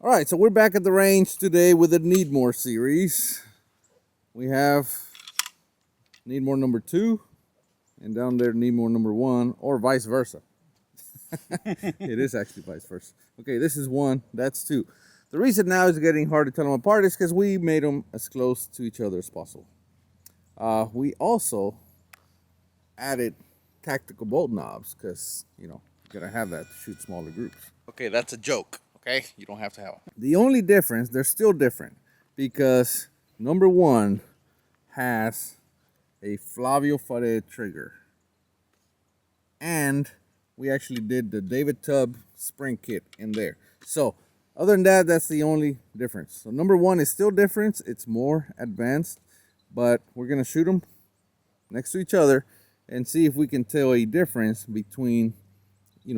All right, so we're back at the range today with the Need More series. We have Need More number 2, and down there Need More number 1, or vice versa. It is actually vice versa. Okay, this is 1, that's 2. The reason now is getting hard to tell them apart is because we made them as close to each other as possible. We also added tactical bolt knobs because, you gotta have that to shoot smaller groups. Okay, that's a joke, okay? You don't have to have them. The only difference, they're still different because number 1 has a Flavio trigger. And we actually did the David Tubb spring kit in there. So, other than that, that's the only difference. So number 1 is still different. It's more advanced, but we're gonna shoot them next to each other and see if we can tell a difference between,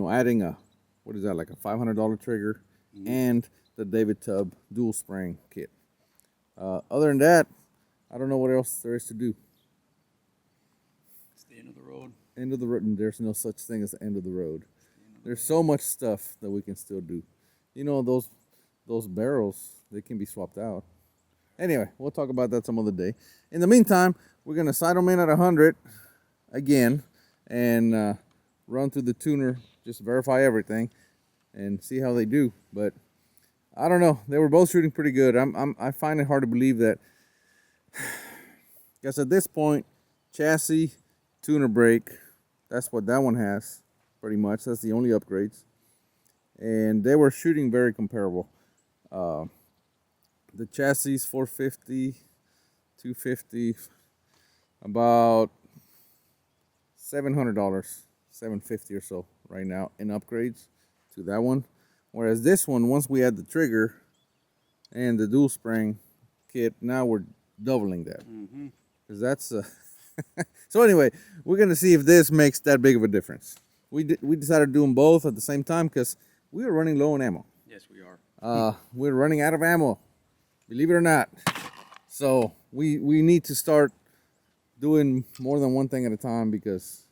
adding a, what is that, like a $500 trigger and the David Tubb dual spring kit. Other than that, I don't know what else there is to do. It's the end of the road. End of the road, and there's no such thing as the end of the road. There's so much stuff that we can still do. Those barrels, they can be swapped out. Anyway, we'll talk about that some other day. In the meantime, we're gonna sight them in at 100 again and run through the tuner, just verify everything and see how they do. But I don't know, they were both shooting pretty good. I find it hard to believe that, because at this point, chassis, tuner brake, that's what that one has, pretty much. That's the only upgrades. And they were shooting very comparable. The chassis 450, 250, about $700, $750 or so right now in upgrades to that one. Whereas this one, once we add the trigger and the dual spring kit, now we're doubling that. Because that's so anyway, we're gonna see if this makes that big of a difference. We decided to do them both at the same time because we were running low on ammo. Yes, we are. We're running out of ammo, believe it or not. So we need to start doing more than one thing at a time because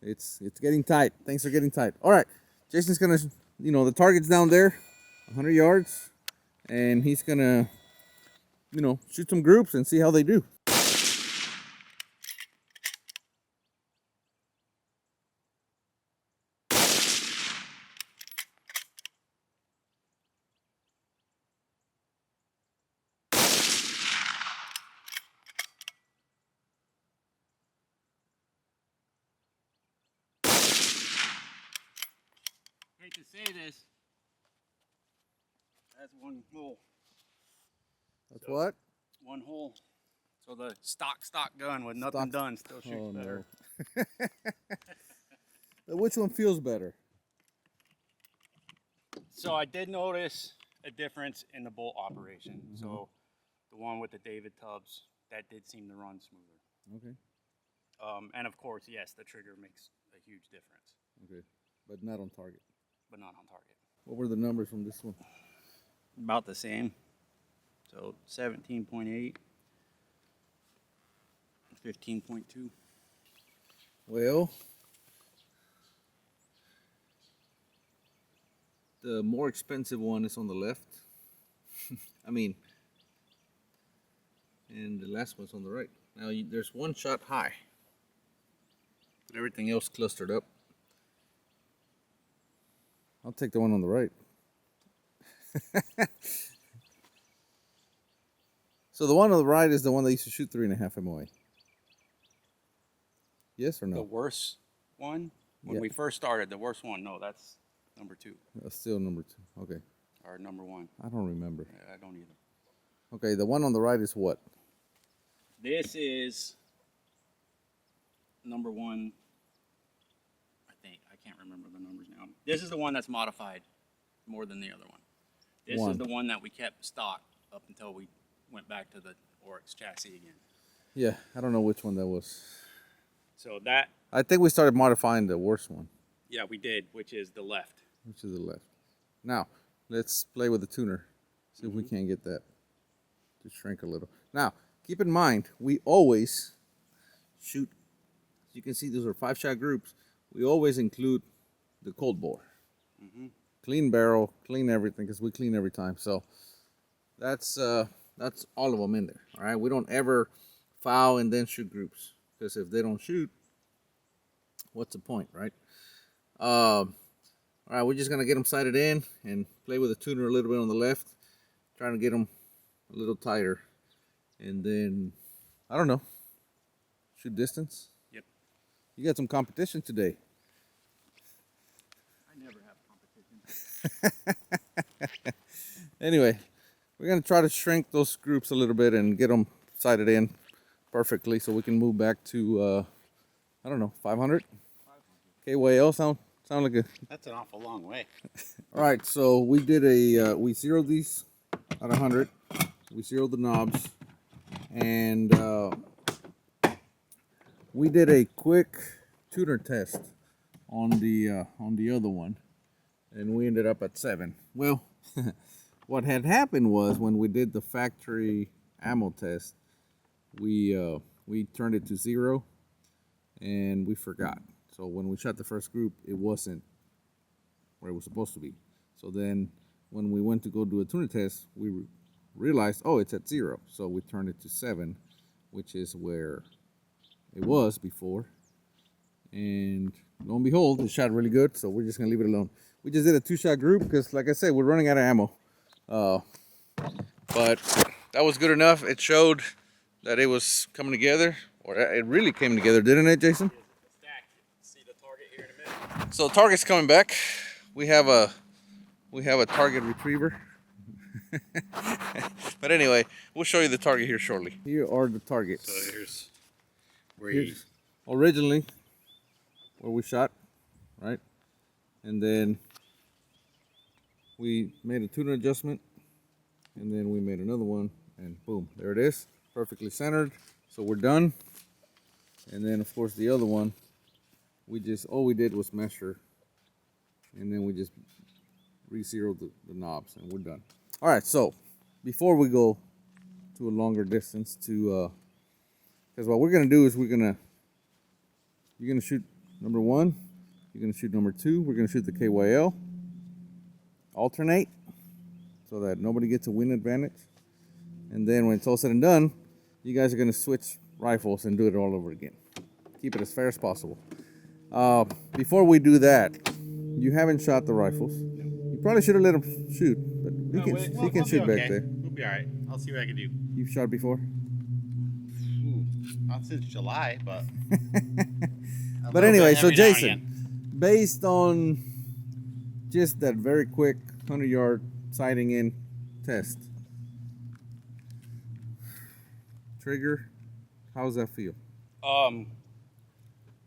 it's getting tight. Things are getting tight. All right, Jason's gonna, the target's down there, 100 yards, and he's gonna, shoot some groups and see how they do. I hate to say this. That's one hole. That's what? One hole. So the stock gun with nothing done still shoots better. No. Which one feels better? So I did notice a difference in the bolt operation. So the one with the David Tubbs, that did seem to run smoother. Okay. And of course, yes, the trigger makes a huge difference. Okay, but not on target. But not on target. What were the numbers from this one? About the same. So 17.8, 15.2. Well, the more expensive one is on the left. And the last one's on the right. Now there's one shot high, but everything else clustered up. I'll take the one on the right. So the one on the right is the one that used to shoot 3.5 MOA. Yes or no? The worst one? When we first started, the worst one, no, that's number 2. That's still number 2. Okay. Or number 1. I don't remember. Yeah, I don't either. Okay, the one on the right is what? This is number 1. I think. I can't remember the numbers now. This is the one that's modified more than the other one. This is the one that we kept stock up until we went back to the Oryx chassis again. Yeah, I don't know which one that was. So that... I think we started modifying the worst one. Yeah, we did, which is the left. Which is the left. Now, let's play with the tuner. See if we can't get that to shrink a little. Now, keep in mind, we always shoot, as you can see, those are 5-shot groups. We always include the cold bore. clean barrel, clean everything, because we clean every time. So that's all of them in there. All right, we don't ever foul and then shoot groups, because if they don't shoot, what's the point, right? All right, we're just gonna get them sighted in and play with the tuner a little bit on the left, trying to get them a little tighter, and then I don't know, shoot distance. Yep. You got some competition today. I never have competition. Anyway, we're gonna try to shrink those groups a little bit and get them sighted in perfectly, so we can move back to I don't know, 500. KYL sound like a. That's an awful long way. All right, so we did we zeroed these at 100. We zeroed the knobs, and we did a quick tuner test on the other one, and we ended up at 7. Well, what had happened was when we did the factory ammo test, we turned it to 0, and we forgot. So when we shot the first group, it wasn't where it was supposed to be. So then when we went to go do a tuner test, we realized, oh, it's at 0. So we turned it to 7, which is where it was before. And lo and behold, it shot really good. So we're just gonna leave it alone. We just did a 2-shot group because, like I said, we're running out of ammo. But that was good enough. It showed that it was coming together, or it really came together, didn't it, Jason? See the target here in a minute. So the target's coming back. We have a target retriever. But anyway, we'll show you the target here shortly. Here are the targets. So here's where Here's originally where we shot, right? And then we made a tuner adjustment, and then we made another one, and boom, there it is, perfectly centered. So we're done. And then of course the other one, all we did was measure, and then we just re-zeroed the knobs, and we're done. All right, so before we go to a longer distance, because what we're gonna do is you're gonna shoot number 1, you're gonna shoot number 2, we're gonna shoot the KYL, alternate, so that nobody gets a win advantage, and then when it's all said and done, you guys are gonna switch rifles and do it all over again. Keep it as fair as possible. Before we do that, you haven't shot the rifles. You probably should have let him shoot, but he can shoot back there. We'll be all right. I'll see what I can do. You've shot before? Ooh, not since July, but. But anyway, so Jason, based on just that very quick 100-yard sighting in test, trigger, how's that feel?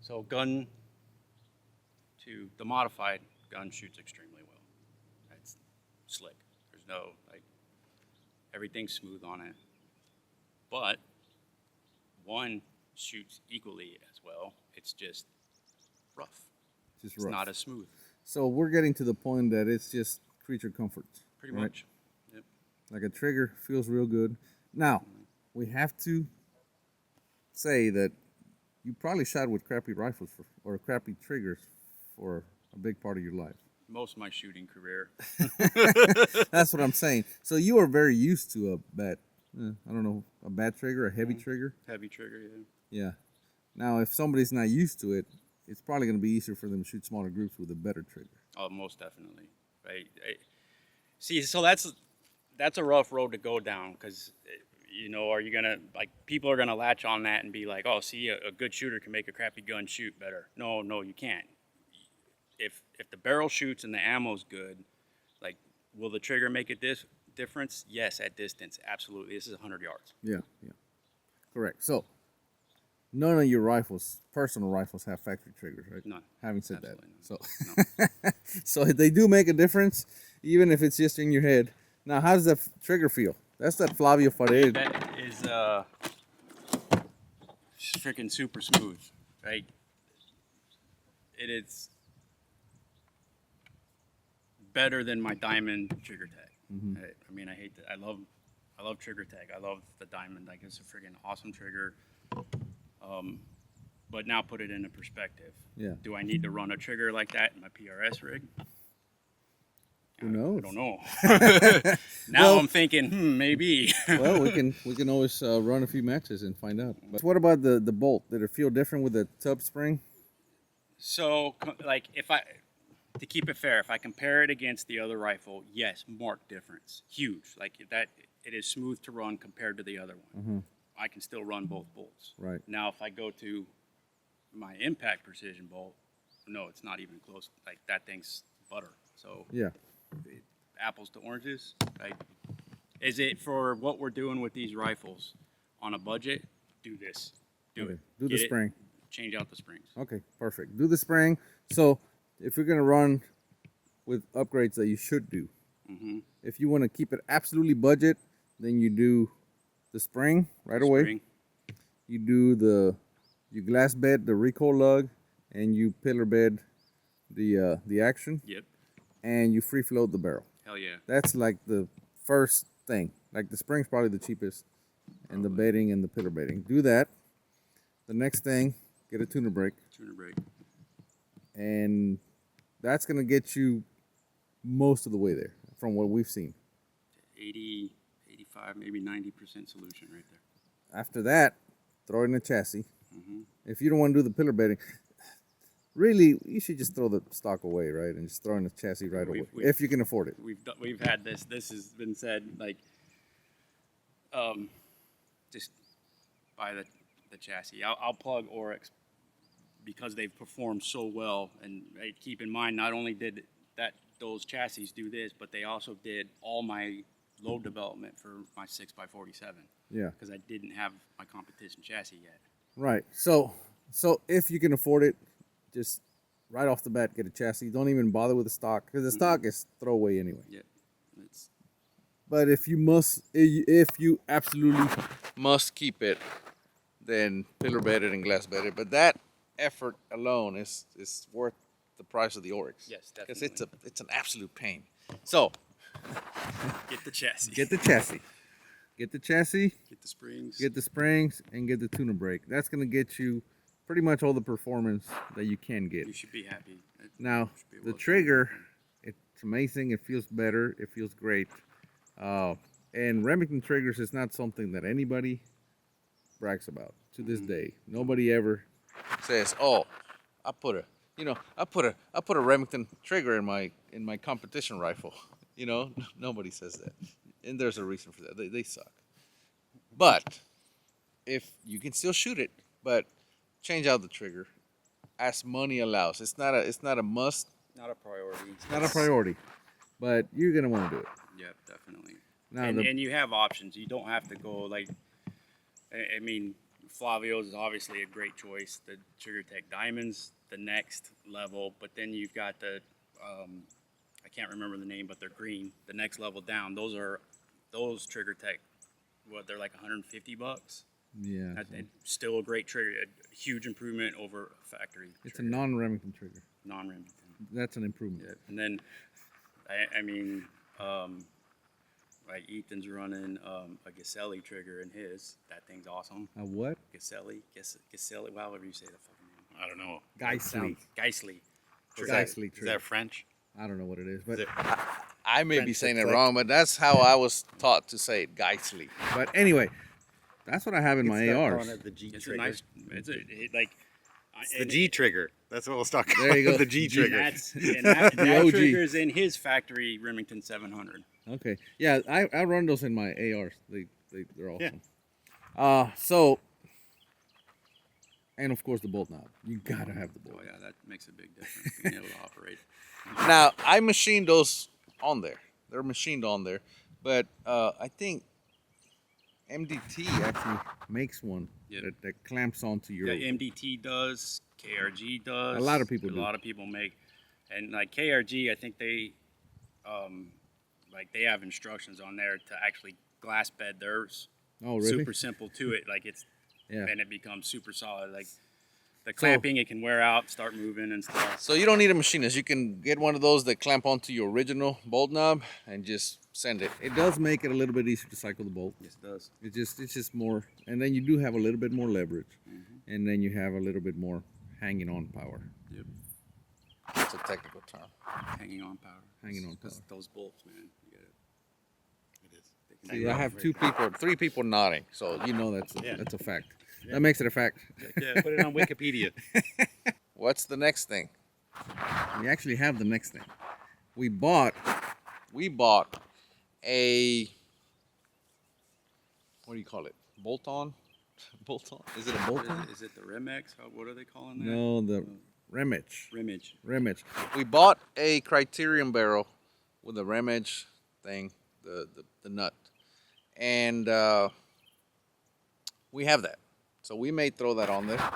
So gun to the modified gun shoots extremely well. It's slick. There's no everything's smooth on it. But one shoots equally as well. It's just rough. Just it's rough. Not as smooth. So we're getting to the point that it's just creature comfort. Pretty much. Yep. Like a trigger feels real good. Now, we have to say that you probably shot with crappy rifles or crappy triggers for a big part of your life. Most of my shooting career. That's what I'm saying. So you are very used to a bad, a bad trigger, a heavy trigger. Heavy trigger, yeah. Yeah. Now, if somebody's not used to it, it's probably going to be easier for them to shoot smaller groups with a better trigger. Oh, most definitely. Right. See, so that's a rough road to go down because, are you gonna people are gonna latch on that and be like, oh, see, a good shooter can make a crappy gun shoot better. No, you can't. If the barrel shoots and the ammo's good, will the trigger make a difference? Yes, at distance, absolutely. This is 100 yards. Yeah. Correct. So, none of your personal rifles, have factory triggers, right? None. Having said Absolutely that, none. so they do make a difference, even if it's just in your head. Now, how does that trigger feel? That's that Flavio Farid. That is freaking super smooth, right? It is better than my diamond trigger tag. Mm-hmm. I hate that. I love trigger tag. I love the diamond. It's a freaking awesome trigger. But now put it into perspective. Yeah. Do I need to run a trigger like that in my PRS rig? Who knows? I don't know. Now I'm thinking, maybe. Well, we can always run a few matches and find out. But what about the bolt? Did it feel different with the Tubb spring? So, like, to keep it fair, if I compare it against the other rifle, yes, marked difference, huge. Like that, it is smooth to run compared to the other one. Mm-hmm. I can still run both bolts. Right. Now, if I go to my impact precision bolt, no, it's not even close. Like that thing's butter. So Yeah. apples to oranges. Like, is it for what we're doing with these rifles on a budget? Do this. Do Okay. it. Do the Get it, spring. change out the springs. Okay, perfect. Do the spring. So if you're gonna run with upgrades that you should do, if you want to keep it absolutely budget, then you do the spring right away. Spring. You do you glass bed the recoil lug, and you pillar bed the action, Yep. and you free float the barrel. Hell yeah. That's like the first thing. Like the spring's probably the cheapest, and the bedding and the pillar bedding. Do that. The next thing, get a tuner brake, Tuner brake. and that's gonna get you most of the way there from what we've seen. 80, 85, maybe 90% solution right there. After that, throw it in a chassis. If you don't want to do the pillar bedding, really, you should just throw the stock away, right, and just throw in the chassis right away if you can afford it. We've had this. This has been said like, just buy the chassis. I'll plug Oryx because they've performed so well, and keep in mind not only did those chassis do this, but they also did all my load development for my 6x47. Yeah. Because I didn't have my competition chassis yet. Right. So if you can afford it, just right off the bat get a chassis. Don't even bother with the stock because the stock is throwaway anyway. Yeah. But if you absolutely must keep it, then pillar bedded and glass bedded. But that effort alone is worth the price of the Oryx. Yes, definitely. Because it's an absolute pain. So Get the chassis. get the chassis. Get the chassis. Get the springs. Get the springs and get the tuner brake. That's gonna get you pretty much all the performance that you can get. You should be happy. Now the trigger, it's amazing. It feels better. It feels great. And Remington triggers is not something that anybody brags about to this day. Nobody ever says, "Oh, I put a Remington trigger in my competition rifle." You know, nobody says that, and there's a reason for that. They suck. But if you can still shoot it, but change out the trigger as money allows. It's not a must. Not a priority. It's not a priority, but you're gonna want to do it. Yep, definitely. Now And you have options. You don't have to go like. I mean, Flavio's is obviously a great choice. The Trigger Tech Diamonds, the next level, but then you've got the. I can't remember the name, but they're green. The next level down, those Trigger Tech. What, they're like $150. Yeah. Still a great trigger. A huge improvement over a factory. It's a non-Remington trigger. Non-Remington. That's an improvement. Yeah. And then, I mean, like Ethan's running a Gaselli trigger in his. That thing's awesome. A what? Gaselli, however you say the fucking name. I don't know. Geissli. Geissli. Geissli Is trigger. that French? I don't know what it is, but I may be saying it wrong, but that's how I was taught to say it, Geissli. But anyway, that's what I have in my ARs. The G It's a trigger. nice. Like. It's the G trigger. That's what we'll talk about. There you go. The G trigger. That OG. trigger's in his factory Remington 700. Okay. Yeah, I run those in my ARs. They're awesome. So, and of course the bolt knob. You gotta have the bolt. Oh yeah, that makes a big difference being able to operate. Now I machined those on there. They're machined on there, but I think MDT actually makes one that clamps onto your. Yeah, MDT does, KRG does. A lot of people A do. lot of people make, and like KRG, I think they have instructions on there to actually glass bed theirs. Oh, really? Super simple to it, like it's, Yeah. and it becomes super solid. Like the clamping, it can wear out, start moving and stuff. So you don't need a machinist. You can get one of those that clamp onto your original bolt knob and just send it. It does make it a little bit easier to cycle the bolt. Yes, it does. It's just more, and then you do have a little bit more leverage, and then you have a little bit more hanging on power. Yep. That's a technical term. Hanging on power. hanging on top. Those bolts, man. You gotta, It is. See, I have 3 people nodding, so you know that's a fact. Yeah. That makes it a fact. Yeah, put it on Wikipedia. What's the next thing? We actually have the next thing. We bought a, what do you call it? Bolt-on? Bolt-on? Is it a bolt-on? is it the Remex? What are they calling that? No, the Remage. Remage. We bought a Criterion barrel with a Remage thing, the nut, and we have that. So we may throw that on there.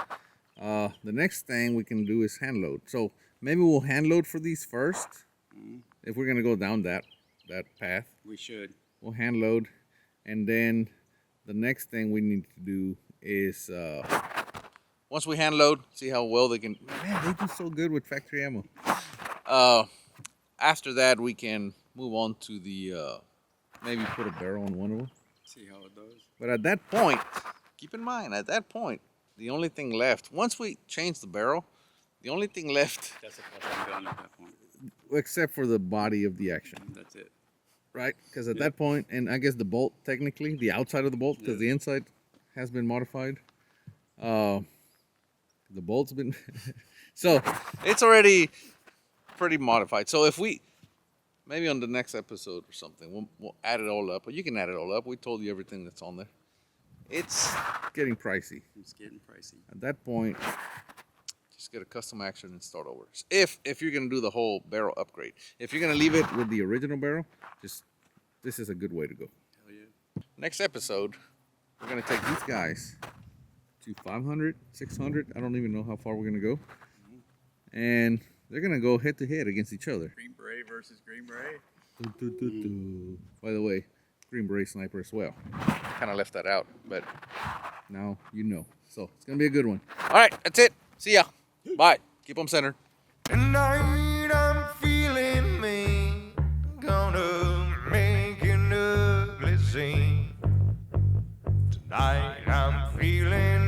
The next thing we can do is hand load. So maybe we'll hand load for these first. If we're gonna go down that path, We should. we'll hand load, and then the next thing we need to do is once we hand load, see how well they can. Man, they do so good with factory ammo. After that, we can move on to the maybe put a barrel on one of them. See how it does. But at that point, keep in mind, at that point, the only thing left, once we change the barrel, the only thing left, That's a custom gun at that point. except for the body of the action, That's it. right? Because at that point, and I guess the bolt, technically, the outside of the bolt, because the inside has been modified. The bolt's been, so it's already pretty modified. So if we, maybe on the next episode or something, we'll add it all up. Or you can add it all up. We told you everything that's on there. It's getting pricey. It's getting pricey. At that point, just get a custom action and start over. If you're gonna do the whole barrel upgrade. If you're gonna leave it with the original barrel, this is a good way to go. Hell yeah. Next episode, we're gonna take these guys to 500, 600. I don't even know how far we're gonna go. And they're gonna go head to head against each other. Green Beret versus Green Beret. By the way, Green Beret sniper as well. Kind of left that out, but now you know. So it's gonna be a good one. All right, that's it. See ya. Bye. Keep them centered. Tonight I'm feeling me, gonna make an ugly scene. Tonight I'm feeling